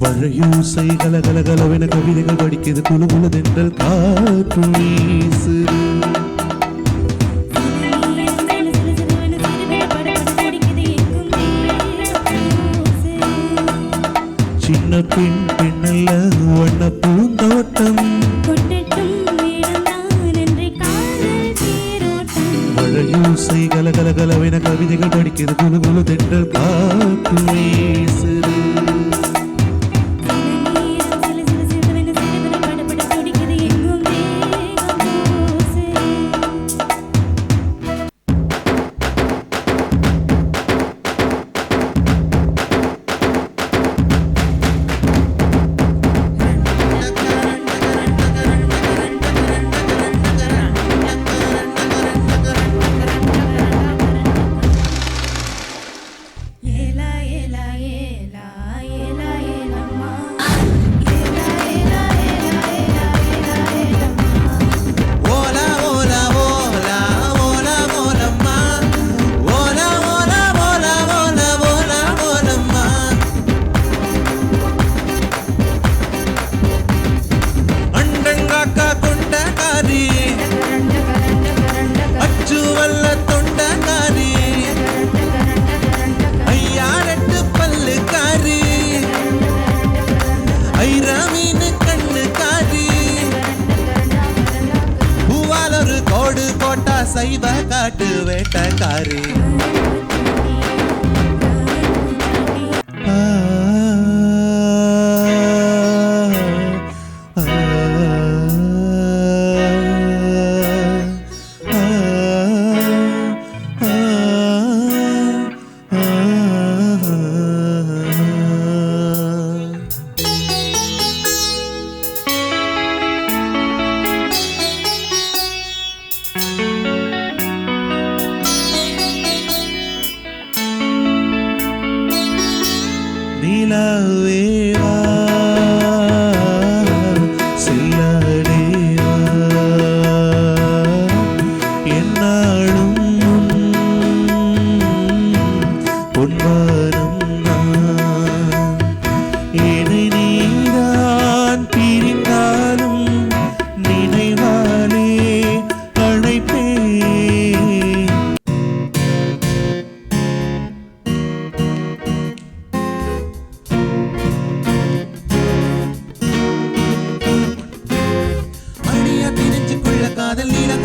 மழையூசை கலகலகலவென கவிதைகள் படிக்குது குழு குழுதென்றல் காற்று வீசு சின்ன பெண் பெண்ணல்ல வண்ண பூந்தோட்டம் மழையூசை கலகலகலவென கவிதைகள் படிக்குது குழு குழுதென்றல் காற்று வீசுது சைவ காட்டு வேட்டக்காரி நிலவேவா செல்லடேவா என்னாலும் பொன்வாரம் நான் என்னை நீதான் பிரிந்தாலும் நினைவாலே அழைப்பே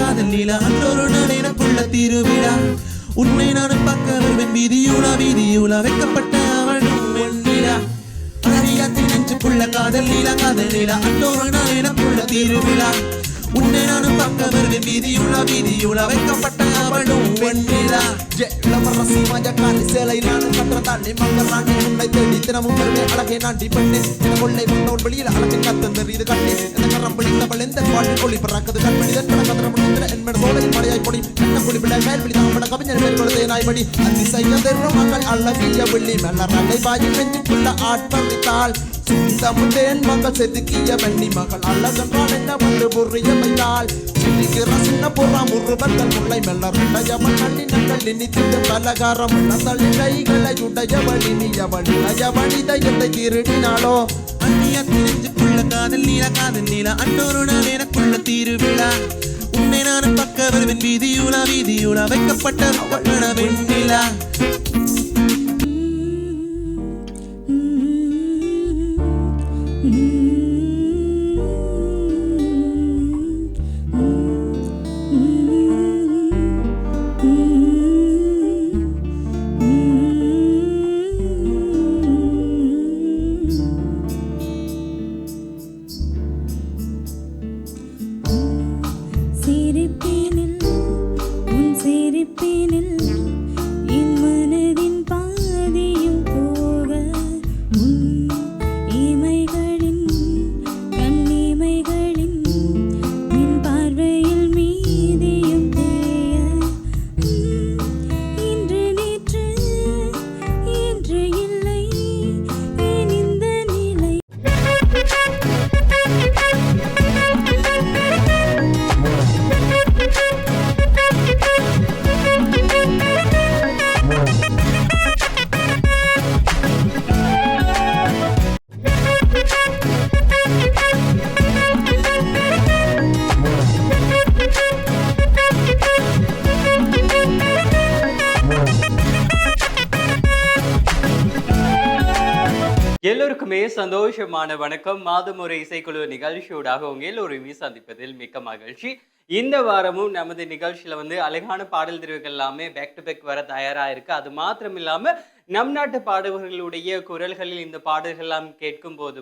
காதல் லீலா அன்றொரு நாள் எனக்குள்ள திருவிழா உன்னை நானும் பார்க்க வருவேன் வீதியூலா வீதியூலா வைக்கப்பட்ட அவளும் வெண்ணிலா அழகியாத்தின் நெஞ்சுக்குள்ள காதல் லீலா அன்றொரு நாள் எனக்குள்ள திருவிழா உன்னை நானும் பார்க்க வருவேன் வீதியூலா வைக்கப்பட்ட அவளும் வெண்ணிலா இளவரசி மஜக்காரி சேலை நானும் கற்ற தாண்டி மங்கராண்டி உன்னை தேடி தினமும் வருவே அழகை நாண்டி பண்ணேன் என கொள்ளை வந்தவன் வெளியில் அழகின் கத்தம் தெரியுது கண்ணே எந்த கரம் பிடித்தவள் எந்த பாட்டில் கொள்ளி பறக்குது கண்மணிதன் கதரம் முடிந்த என்மட சோலையில் மழையாய் பொடி என்ன கொடி பிள்ளை மேல் விழி தாமட கவிஞர் மேல் கொடுத்தே நாய்படி அதிசய தெருவ மகள் அழகிய வெள்ளி மெல்ல ரலை பாய் நெஞ்சுக்குள்ள ஆட்பறித்தாள் சுந்தமுதேன் மகள் செதுக்கிய வெண்ணி மகள் அழகன்றால் என்ன வந்து புரிய வைத்தாள் சிரிக்கிற சின்ன புறா முருவத்தல் முல்லை மெல்ல ரெண்டையவன் நள்ளினங்கள் இனித்திய பலகாரம் தள்ளி கைகளை உடையவளி நீயவளி நயவளி தயத்தை திருடினாளோ அந்நியத்தின் நெஞ்சுக்குள்ள காதல் நீலா அன்னொரு நாள் எனக்குள்ள திருவிழா உன்னை நானும் பக்க வருவேன் வீதியூலா வைக்கப்பட்ட வெண்ணிலா சிரிப்பினில் என் மனதில் எல்லோருக்குமே சந்தோஷமான வணக்கம். மாதம் ஒரு இசைக்குழு நிகழ்ச்சியோடாக உங்க எல்லோருமே சந்திப்பதில் மிக்க மகிழ்ச்சி. இந்த வாரமும் நமது நிகழ்ச்சியில அழகான பாடல் தெரிவுகள் எல்லாமே பேக் டு பேக் வர தயாரா இருக்கு. அது மாத்திரம் இல்லாம நம் நாட்டு பாடகர்களுடைய குரல்களில் இந்த பாடல்கள் எல்லாம் கேட்கும் போது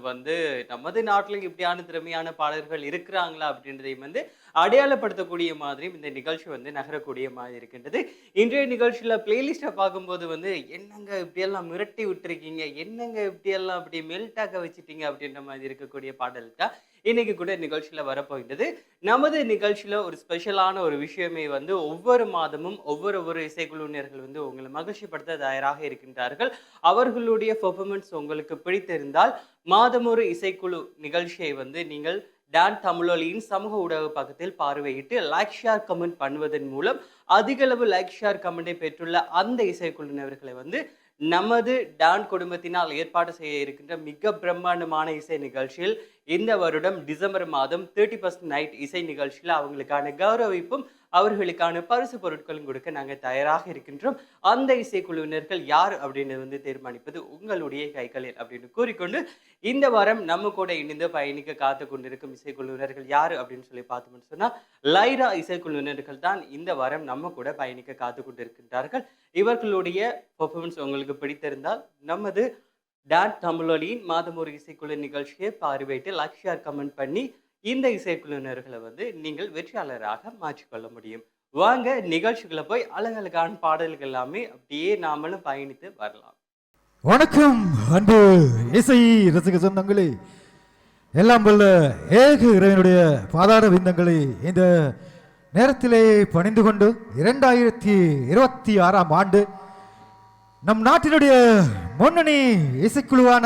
நமது நாட்டிலும் இப்படியான திறமையான பாடல்கள் இருக்கிறாங்களா அப்படின்றதையும் அடையாளப்படுத்தக்கூடிய மாதிரியும் இந்த நிகழ்ச்சி நகரக்கூடிய மாதிரி இருக்கின்றது. இன்றைய நிகழ்ச்சியில பிளேலிஸ்ட்டை பார்க்கும்போது என்னங்க இப்படியெல்லாம் மிரட்டி விட்டுருக்கீங்க, என்னங்க இப்படியெல்லாம் அப்படி மெல்டாக வச்சுட்டீங்க அப்படின்ற மாதிரி இருக்கக்கூடிய பாடல் தான் இன்னைக்கு கூட நிகழ்ச்சியில வரப்போகின்றது. நமது நிகழ்ச்சியில ஒரு ஸ்பெஷலான ஒரு விஷயமே ஒவ்வொரு மாதமும் ஒவ்வொரு இசைக்குழுவினர்கள் உங்களை மகிழ்ச்சிப்படுத்த தயாராக இருக்கின்றார்கள். அவர்களுடைய பெர்ஃபார்மன்ஸ் உங்களுக்கு பிடித்திருந்தால் மாதம் ஒரு இசைக்குழு நிகழ்ச்சியை நீங்கள் டான் தமிழொலியின் சமூக ஊடக பக்கத்தில் பார்வையிட்டு லைக் ஷேர் கமெண்ட் பண்ணுவதன் மூலம் அதிகளவு லைக் ஷேர் கமெண்டை பெற்றுள்ள அந்த இசைக்குழுவினர்களை நமது டான் குடும்பத்தினால் ஏற்பாடு செய்ய இருக்கின்ற மிக பிரம்மாண்டமான இசை நிகழ்ச்சியில் இந்த வருடம் டிசம்பர் மாதம் 30% நைட் இசை நிகழ்ச்சியில் அவங்களுக்கான கௌரவிப்பும் அவர்களுக்கான பரிசு பொருட்களும் கொடுக்க நாங்கள் தயாராக இருக்கின்றோம். அந்த இசைக்குழுவினர்கள் யார் அப்படின்னு தீர்மானிப்பது உங்களுடைய கைகளில் அப்படின்னு கூறிக்கொண்டு இந்த வாரம் நம்ம கூட இணைந்து பயணிக்க காத்து கொண்டிருக்கும் இசைக்குழுவினர்கள் யார் அப்படின்னு சொல்லி பார்த்தோம்னு சொன்னா லைரா இசைக்குழுவினர்கள் தான் இந்த வாரம் நம்ம கூட பயணிக்க காத்து கொண்டிருக்கின்றார்கள். இவர்களுடைய பெர்ஃபார்மன்ஸ் உங்களுக்கு பிடித்திருந்தால் நமது டான் தமிழொலியின் மாதம் ஒரு இசைக்குழு நிகழ்ச்சியை பார்வையிட்டு லைக் ஷேர் கமெண்ட் பண்ணி இந்த இசைக்குழுவினர்களை நீங்கள் வெற்றியாளராக மாற்றிக்கொள்ள முடியும். வாங்க நிகழ்ச்சிகளை போய் அழகழகான பாடல்கள் எல்லாமே அப்படியே நாமளும் பயணித்து வரலாம். வணக்கம் அன்பு இசை ரசிக சொந்தங்களே, எல்லாம் வல்ல ஏக இறைவனுடைய பாதார விந்தங்களை இந்த நேரத்திலே பணிந்து கொண்டு 2026ஆம் ஆண்டு நம் நாட்டினுடைய முன்னணி இசைக்குழுவான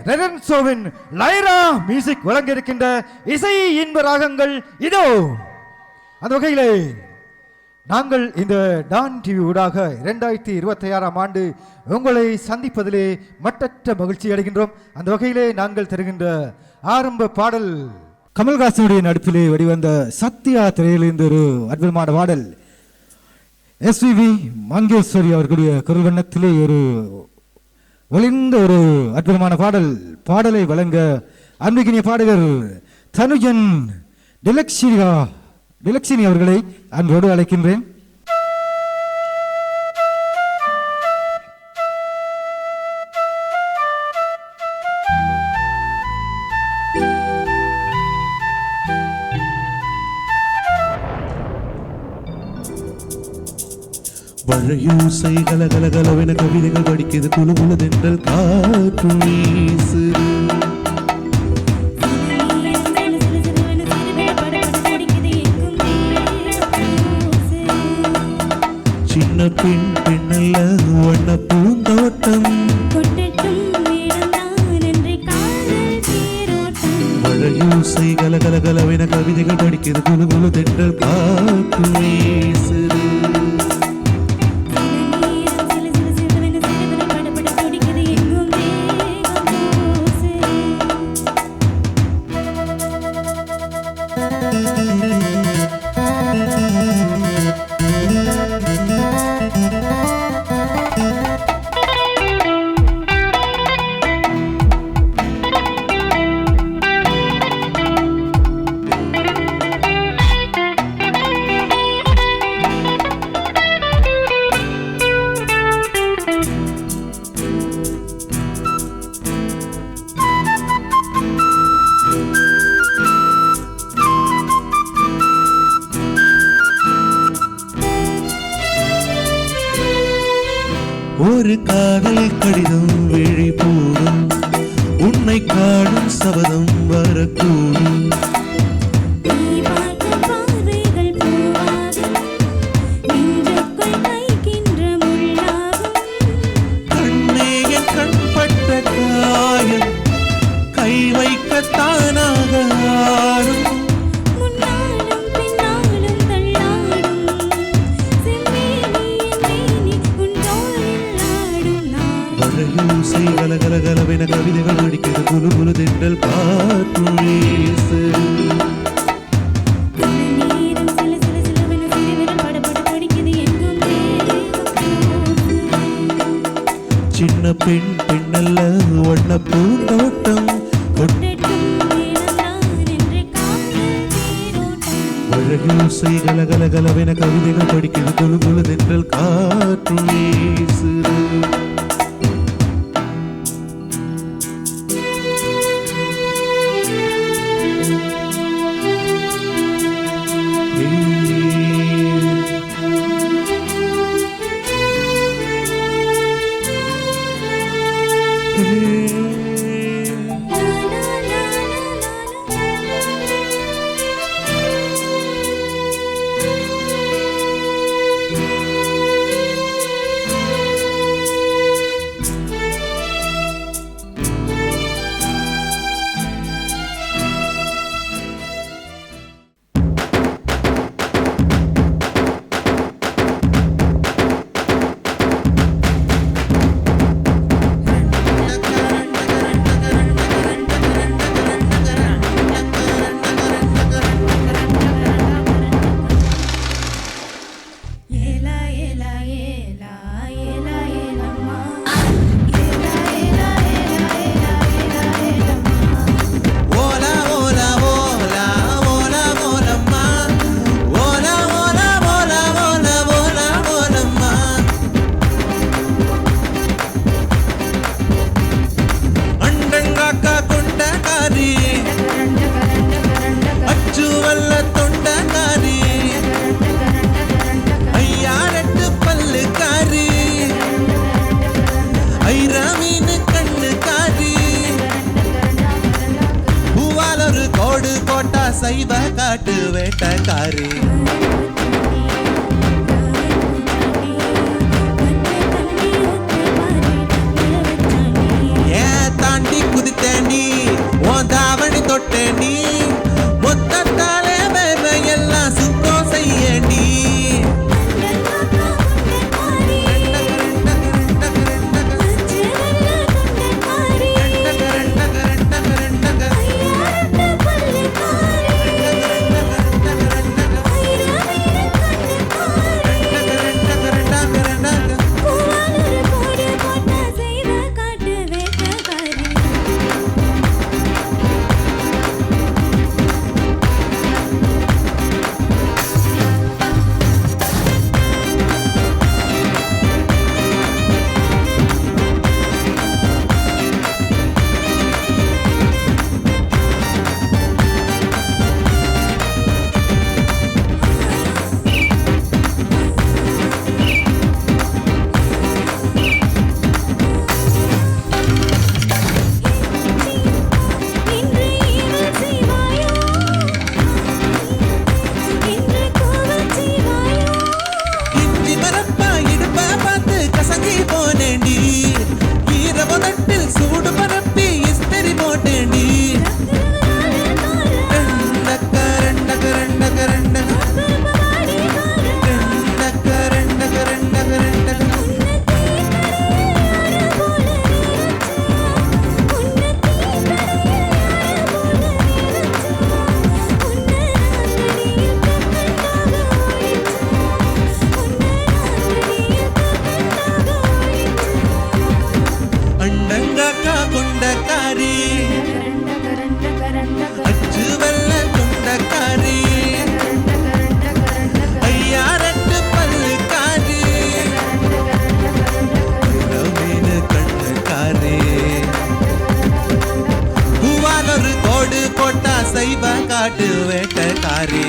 ரெரன்சோவின் லைரா மியூசிக் வழங்க இருக்கின்ற இசை இன்ப ராகங்கள் இதோ. அந்த வகையிலே நாங்கள் இந்த டான் டிவி ஊடாக 2026ஆம் ஆண்டு உங்களை சந்திப்பதிலே மட்டற்ற மகிழ்ச்சி அடைகின்றோம். அந்த வகையிலே நாங்கள் தருகின்ற ஆரம்ப பாடல் கமல்ஹாசனுடைய நடிப்பிலே வெளிவந்த சத்யா திரையிலிருந்து ஒரு அற்புதமான பாடல். எஸ்பிபி மங்கேஸ்வரி அவர்களுடைய குரல் வண்ணத்திலே ஒரு ஒளிர்ந்த ஒரு அற்புதமான பாடலை வழங்க அன்பிக்கினிய பாடகர் தனுஜன் டிலக்ஷினி அவர்களை அன்போடு அழைக்கின்றேன். வழையூசை கலகலகலவென கவிதைகள் படிக்கிறது, குழு குழு தென்றல் காற்று வீசு. சின்ன பெண் பெண்ணல்ல வண்ண பூந்தோட்டம், வழையூசை கலகலகலவென கவிதைகள் படிக்கிறது, குழு குழு தென்றல் காற்று வீசு. ஒரு காதல் கடிதம் விழி போடும், உன்னை காணும் சபதம் வரக்கூடும். கண்ணே என் கண்பட்ட காயம் கை வைக்கத்தானாக ஆடும். வழையூசை கலகலகலவென கவிதைகள் படிக்கிறது, குழு குழு தென்றல் காற்று வீசு. சின்ன பெண் பெண்ணல்ல வண்ண பூந்தோட்டம் அழகியோசை கலகலகலவென கவிதைகள் படிக்கிறது குழு குழு தென்றல் காற்று வீசுது. சைவ காட்டு வேட்டக்காரி ஏன் தாண்டி குதித்தேண்டி உன் தாவணி தொட்டேண்டி மொத்தத்தாலே வேலை எல்லாம் சுத்தம் செய்யண்டி சைவ காட்டு வேட்டக்காரி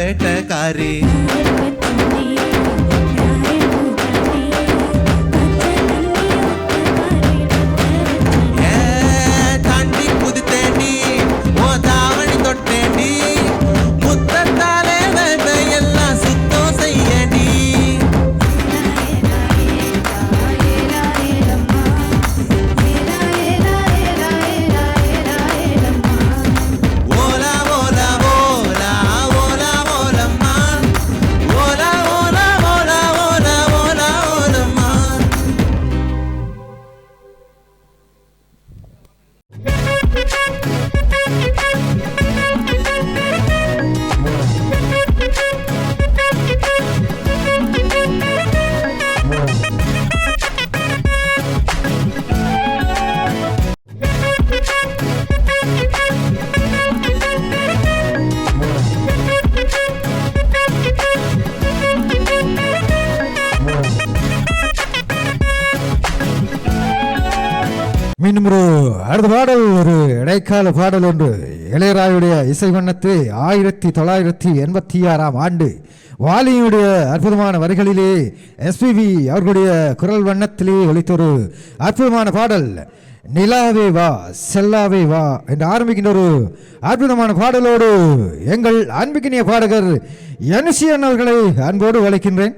வேட்டக்காரி தாண்டி குதித்தேண்டி ஓ தாவணி தொட்டேண்டி முத்தத்தாலே எல்லாம் சுத்தம் செய்யடி ஓலா ஓலா ஓலா ஓலா ஓலம்மா ஓலா ஓலா ஓலா ஓலா ஓலா ஓலம்மா மீண்டும் ஒரு அடுத்த பாடல் ஒரு இடைக்கால பாடல் ஒன்று இளையராஜுடைய இசை வண்ணத்தை 1986ஆம் ஆண்டு வாலியுடைய அற்புதமான வரிகளிலே எஸ்பிபி அவர்களுடைய குரல் வண்ணத்திலே ஒலித்தொரு அற்புதமான பாடல் நிலாவே வா செல்லாவே வா என்று ஆரம்பிக்கின்ற ஒரு அற்புதமான பாடலோடு எங்கள் அன்பிக்கினிய பாடகர் எனுசியன் அவர்களை அன்போடு அழைக்கின்றேன்.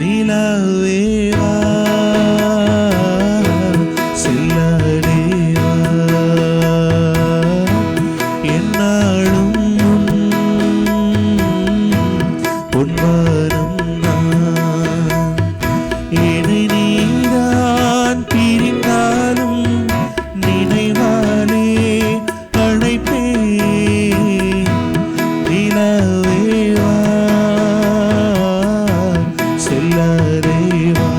நிலாவே வா செல்லாதே வா என்னாலும் பொன்வானம் நான் என்னை நீதான் பிரிந்தாலும் நினைவாலே அழைப்பே நிலாவே வா செல்லாதே வா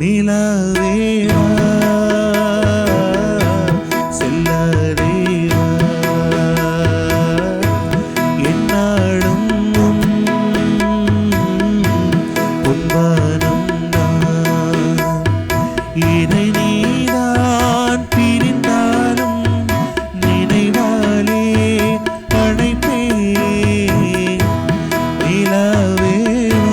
நிலவேவா செல்லதேவா என்னாலும் பொன்வானம் நான் இதை நீதான் பிரிந்தாலும் நினைவாலே அழைப்பே நிலவேவா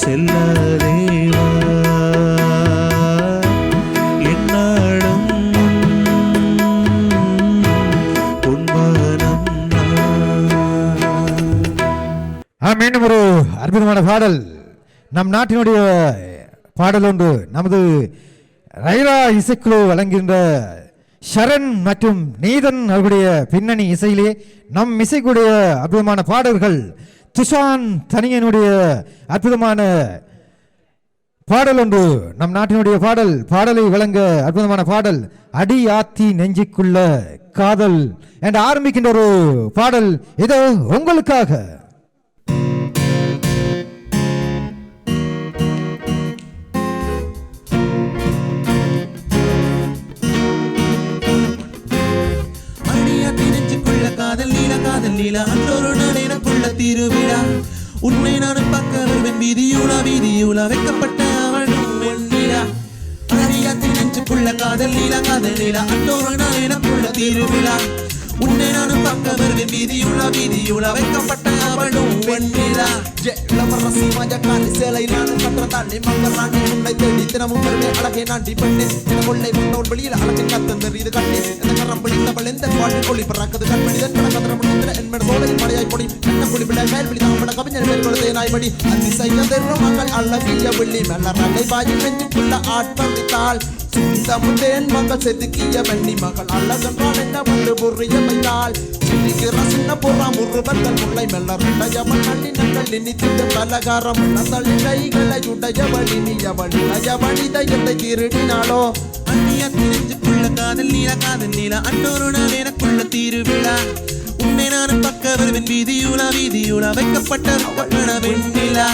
செல்லதேவா என்னாலும் பொன்வானம் மீண்டும் ஒரு அற்புதமான பாடல். நம் நாட்டினுடைய பாடல் ஒன்று நமது ரைரா இசைக்குழு வழங்குகின்ற ஷரண் மற்றும் நீதன் அவருடைய பின்னணி இசையிலே நம் இசைக்குடைய அற்புதமான பாடல்கள் துஷான் தனியனுடைய அற்புதமான பாடல் ஒன்று நம் நாட்டினுடைய பாடலை வழங்க அற்புதமான பாடல் அடி ஆத்தி நெஞ்சிக்குள்ள காதல் என்று ஆரம்பிக்கின்ற ஒரு பாடல் இதோ உங்களுக்காக. காதல் லீலா அன்றொரு நாள் எனக்குள்ள திருவிழா உன்னை நானும் பார்க்க வருவேன் வீதியுலா வைக்கப்பட்ட அவளும் வெண்ணிலா அழகியாத்தி நெஞ்சுக்குள்ள காதல் லீலா அன்றொரு நாள் எனக்குள்ள திருவிழா உன்னை நானும் பார்க்க வருவேன் வீதியுலா வைக்கப்பட்ட அவளும் வெண்ணிலா இளவரசி மஜக்காரி சேலை நானும் கற்ற தாண்டி மங்கராண்டி உன்னை தேடி தினமும் வருவே அழகை நாண்டி பண்ணேன் என கொள்ளை வந்தவள் வெளியில் அழகை கத்தம் தெரியுது கண்ணே எந்த கரம் பிடித்தவள் எந்த பாட்டில் ஒளி பறக்குது கண்மணிதன் கதரம் முடிந்த என்மட சோலையில் மழையாய் பொடி என்ன குளிப்பிட மேல் விழி தாமட கவிஞர் மேல் கொடுத்தே நாய்படி அதிசய திருமகள் அழகிய வெள்ளி மெல்லரலை பாய் நெஞ்சுக்குள்ள ஆட்பறித்தாள் சுந்தமுதேன் மகள் செதுக்கிய வெண்ணி மகள் அழகன்றால் என்ன வந்து பொறிய வைத்தாள் சிரிக்கிற சின்ன புறா முருவர்கள் முல்லை மெல்லருடையவள் நள்ளினங்கள் இனித்திய பலகாரம் தள்ளி கைகளை உடையவள் இனியவள் இளையவள் இதயத்தை திருடினாளோ அந்நியத்தி நெஞ்சுக்குள்ள காதல் நீலா அன்னொரு நாள் எனக்குள்ள திருவிழா உன்னை நானும் பக்க வருவேன் வீதியுலா வைக்கப்பட்ட வெண்ணிலா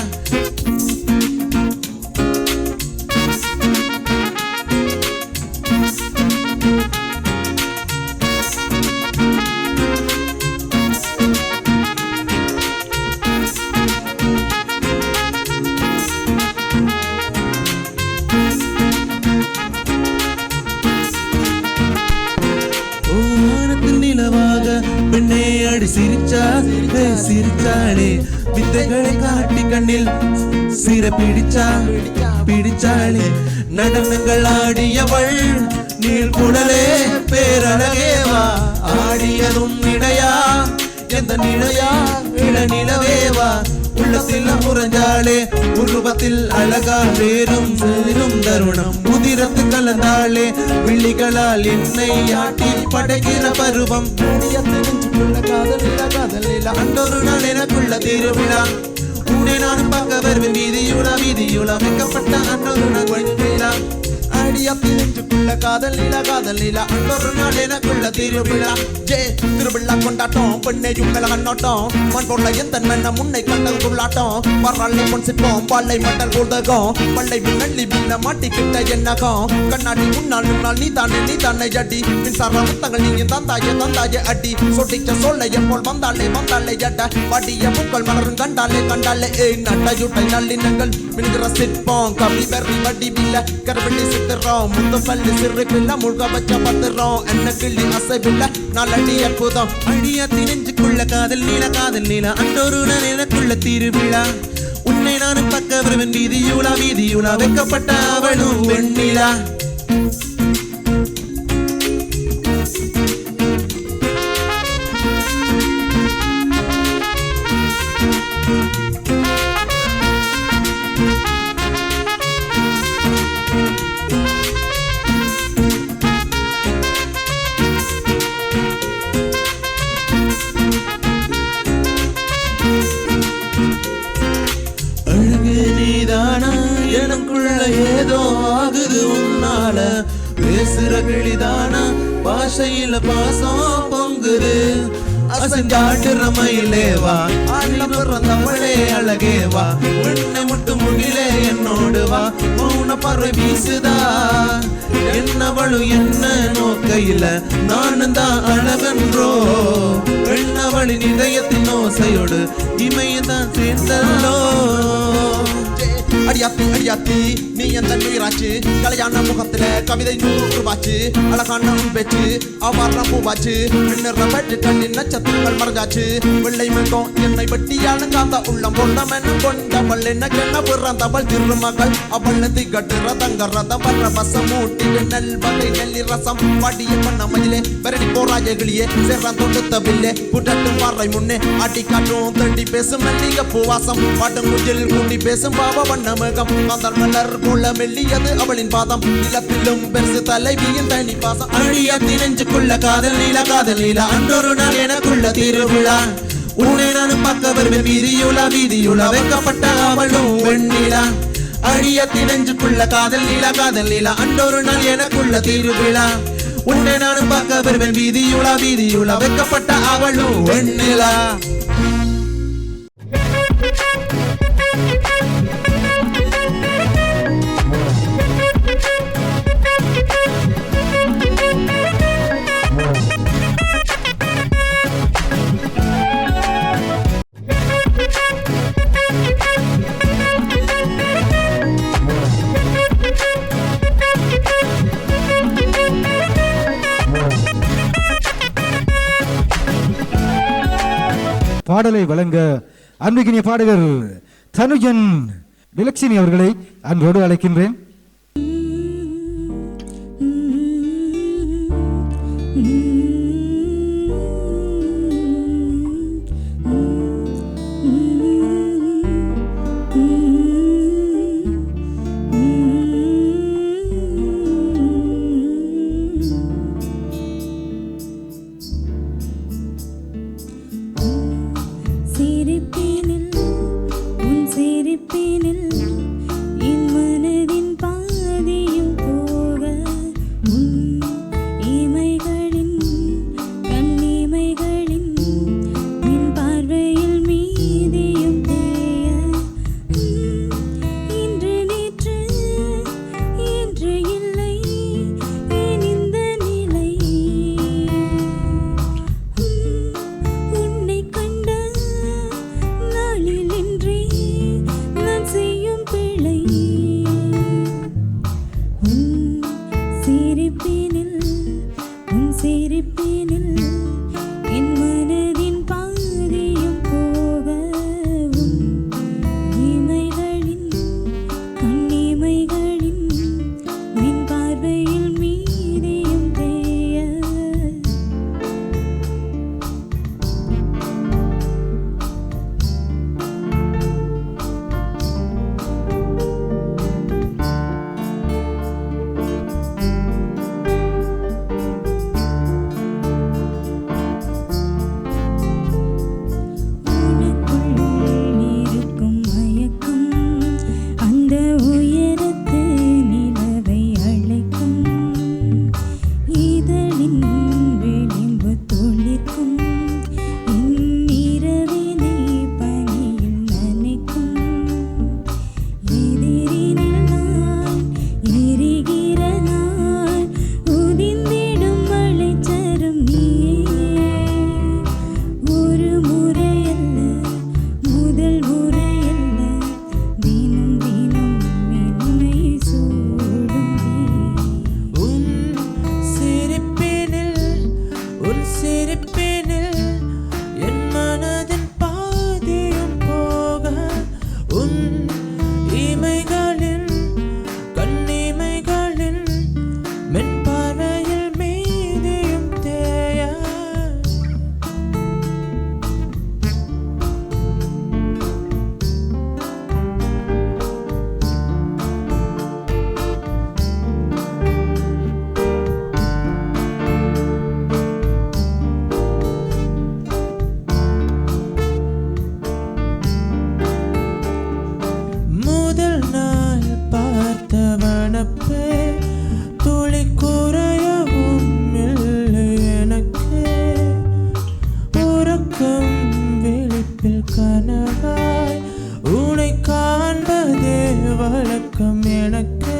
பெண்ணே அடி சிரிச்சாளே வித்தைகளை காட்டி கண்ணில் சிற பிடிச்சாளே நடனங்கள் ஆடியவள் நீள் குடலே பேரழகேவா ஆடியதும் இடையா எந்த நிலையா இளநிலவேவா உள்ளத்தில் புரஞ்சாளே உருவத்தில் அழகா வேறும் தருணம் உதிரத்து கலந்தாளே விழிகளால் என்னை ஆட்டி படைக்கிற பருவம் காதலில அன்றொரு நாள் எனக்குள்ள திருவிழா உன்னை நானும் பார்க்க வருவேன் வீதியுலா வைக்கப்பட்ட அன்றொரு நாள் வெண்ணிலா அடியத்தி நெஞ்சுக்குள்ள காதல் லீலா அன்றொரு நாள் எனக்குள்ள திருவிழா திருவிழா கொண்டாட்டம் பெண்ணையும் மேல கண்ணோட்டம் மண் பொருளை எந்த மென்ன முன்னை கண்டது துள்ளாட்டம் வரலாளை பொன் சிற்பம் பாலை மட்டல் போதகம் பள்ளை மின்னள்ளி பின்ன மாட்டிக்கிட்ட என்னகம் கண்ணாடி முன்னால் நீ தானே அடி மின்சார முத்தங்கள் நீங்க தந்தாய அடி சொட்டிச்ச சொல்லைய போல் வந்தாலே அட வடிய முக்கள் மலரும் கண்டாலே நட்டையுட்டை நல்லினங்கள் மின்கிற சிற்பம் கவி பெறி வடி பில்ல கரவெள்ளி சித்திரம் முத்த பள்ளி சிறு பில்ல முழுக வச்ச பத்திரம் என்ன கிள்ளி அசைபில்ல நாளடி அற்புதம் அழியாத்தி நெஞ்சுக்குள்ள காதல் நீலா அன்றொரு நாள் எனக்குள்ள திருவிழா உன்னை நானும் பக்க வருவன் வீதியுலா வைக்கப்பட்ட அவளும் வெண்ணிலா எனக்குள்ள ஏதோ ஆகுது உன்னால பேசுற கிளிதானா பாஷையில பாசம் பொங்குது அசஞ்சாட்டுற மயிலேவா அண்ணபுறம் தமிழே அழகேவா உன்னை முட்டு முகிலே என்னோட மறை வீசுதா என்னவளு என்ன நோக்கையில நானும் தான் அழகன்றோ பெண்ணவளின் இதயத்தின் ஓசையோடு இமையதான் சேர்ந்தல்லோ அடியாத்தி அடியாத்தி நீ எந்த நீராச்சு கல்யாண முகத்துல கவிதை 100 ரூபாச்சு அழகான பேச்சு அவாரம் பூவாச்சு மின்னுற பெற்று கண்ணின் நட்சத்திரங்கள் மறைஞ்சாச்சு வெள்ளை மெல்கம் என்னை வெட்டியாலும் காந்த உள்ளம் பொண்ணமென்னு கொண்டவள் எனக்கு என்ன பிறந்தவள் திருமகள் அவள் திகட்டு ரதங்க ரதம் வர்ற பசம் மூட்டி நெல் வகை நெல்லி ரசம் பாடிய பண்ணமையிலே பெரடி போராஜகிளியே சேர்றான் தொடுத்தவில்லே புட்டட்டும் பாறை முன்னே அடி காட்டும் தட்டி பேசும் மல்லிகை பூவாசம் பாட்டும் குஞ்சில் கூட்டி பேசும் பாவ வண்ணமகம் காந்தல் மலர் போல மெல்லியது அவளின் பாதம் நிலத்திலும் பெருசு தலைவியின் தனி பாசம் அழியாத்தி நெஞ்சுக்குள்ள காதல் நீல அன்றொரு நாள் எனக்குள்ள திருவிழா உன்னை நானும் பார்க்க வருவேன் வீதியுலா வைக்கப்பட்ட அவளும் வெண்ணிலா அழியாத்தி நெஞ்சுக்குள்ள காதல் நீல அன்றொரு நாள் எனக்குள்ள திருவிழா உன்னை நானும் பார்க்க வருவேன் வீதியுலா வைக்கப்பட்ட அவளும் வெண்ணிலா பாடலை வழங்க அன்புக்கினிய பாடகர் தனுஜன் டிலக்ஷினி அவர்களை அன்போடு அழைக்கின்றேன். கனவாய் உனை காண்பதே வழக்கம் எனக்கு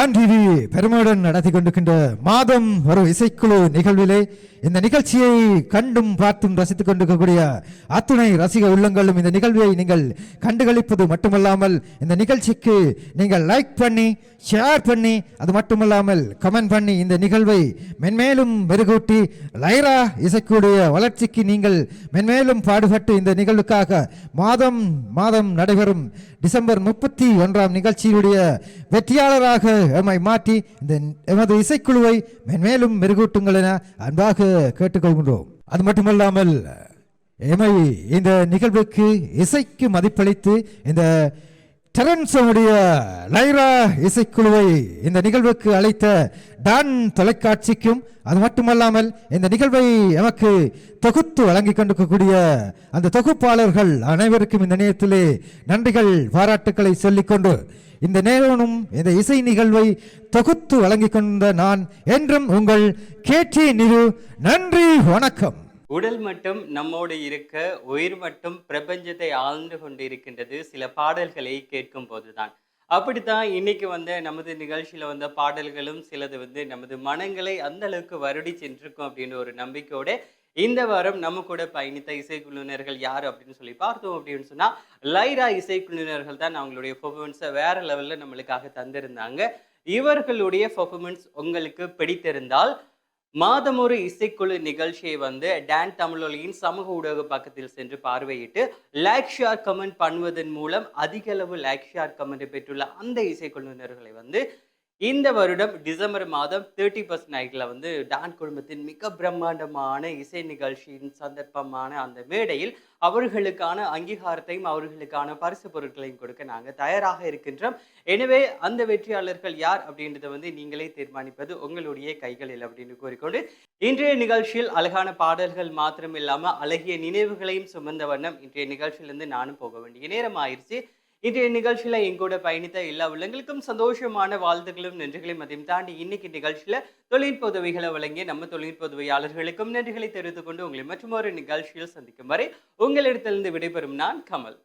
டான் டிவி பெருமையுடன் நடத்தி கொண்டிருக்கின்ற மாதம் ஒரு இசைக்குழு நிகழ்விலே இந்த நிகழ்ச்சியை கண்டும் பார்த்தும் ரசித்துக் கொண்டிருக்கக்கூடிய அத்துணை ரசிக உள்ளங்களும் இந்த நிகழ்வை நீங்கள் கண்டுகளிப்பது மட்டுமல்லாமல் இந்த நிகழ்ச்சிக்கு நீங்கள் லைக் பண்ணி ஷேர் பண்ணி அது மட்டுமல்லாமல் கமெண்ட் பண்ணி இந்த நிகழ்வை மென்மேலும் மெருகூட்டி லைரா இசைக்குடைய வளர்ச்சிக்கு நீங்கள் மென்மேலும் பாடுபட்டு இந்த நிகழ்வுக்காக மாதம் மாதம் நடைபெறும் டிசம்பர் 31 நிகழ்ச்சியுடைய வெற்றியாளராக எம்மை மாற்றி இந்த எமது இசைக்குழுவை மென்மேலும் மெருகூட்டுங்கள் என அன்பாக கேட்டுக்கொள்கின்றோம். அது மட்டுமல்லாமல் எம்மை இந்த நிகழ்வுக்கு இசைக்கு மதிப்பளித்து இந்த டெரன்ஸுடைய லைரா இசைக்குழுவை இந்த நிகழ்வுக்கு அழைத்த டான் தொலைக்காட்சிக்கும் அது மட்டுமல்லாமல் இந்த நிகழ்வை எமக்கு தொகுத்து வழங்கி கொண்டிருக்கக்கூடிய அந்த தொகுப்பாளர்கள் அனைவருக்கும் இந்த நேரத்திலே நன்றிகள் பாராட்டுக்களை சொல்லிக்கொண்டு இந்த நேரமும் இந்த இசை நிகழ்வை தொகுத்து வழங்கி கொண்ட நான் என்றும் உங்கள் கேடி நிரு. நன்றி, வணக்கம். உடல் மட்டும் நம்மோடு இருக்க உயிர் மட்டும் பிரபஞ்சத்தை ஆழ்ந்து கொண்டு இருக்கின்றது சில பாடல்களை கேட்கும் போதுதான். அப்படித்தான் இன்னைக்கு நமது நிகழ்ச்சியில வந்த பாடல்களும் சிலது நமது மனங்களை அந்த அளவுக்கு வருடி சென்றிருக்கும் அப்படின்னு ஒரு நம்பிக்கையோட இந்த வாரம் நம்ம கூட பயணித்த இசைக்குழுவினர்கள் யார் அப்படின்னு சொல்லி பார்த்தோம் அப்படின்னு சொன்னா லைரா இசைக்குழுவினர்கள் தான் அவங்களுடைய பெர்ஃபார்மன்ஸை வேற லெவல்ல நம்மளுக்காக தந்திருந்தாங்க. இவர்களுடைய பெர்ஃபார்மன்ஸ் உங்களுக்கு பிடித்திருந்தால் மாதமொரு இசைக்குழு நிகழ்ச்சியை டான் தமிழொலியின் சமூக ஊடக பக்கத்தில் சென்று பார்வையிட்டு லைக் ஷேர் கமெண்ட் பண்ணுவதன் மூலம் அதிக அளவு லைக் ஷேர் கமெண்ட் பெற்றுள்ள அந்த இசைக்குழுவினர்களை இந்த வருடம் டிசம்பர் மாதம் 30% நைட்ல டான் குடும்பத்தின் மிக பிரம்மாண்டமான இசை நிகழ்ச்சியின் சந்தர்ப்பமான அந்த மேடையில் அவர்களுக்கான அங்கீகாரத்தையும் அவர்களுக்கான பரிசு பொருட்களையும் கொடுக்க நாங்கள் தயாராக இருக்கின்றோம். எனவே அந்த வெற்றியாளர்கள் யார் அப்படின்றத நீங்களே தீர்மானிப்பது உங்களுடைய கைகளில் அப்படின்னு கூறிக்கொண்டு இன்றைய நிகழ்ச்சியில் அழகான பாடல்கள் மாத்திரம் இல்லாமல் அழகிய நினைவுகளையும் சுமந்த வண்ணம் இன்றைய நிகழ்ச்சியிலிருந்து நானும் போக வேண்டிய நேரம் ஆயிடுச்சு. இன்றைய நிகழ்ச்சியில எங்கூட பயணித்த எல்லா உள்ளங்களுக்கும் சந்தோஷமான வாழ்த்துக்களும் நன்றிகளையும் அதையும் தாண்டி இன்னைக்கு நிகழ்ச்சியில தொழில்நுட்ப உதவிகளை வழங்கிய நம்ம தொழில்நுட்ப உதவியாளர்களுக்கும் நன்றிகளை தெரிவித்துக் கொண்டு உங்களை மற்றும் ஒரு நிகழ்ச்சியில் சந்திக்கும் வரை உங்களிடத்திலிருந்து விடைபெறும் நான் கமல்.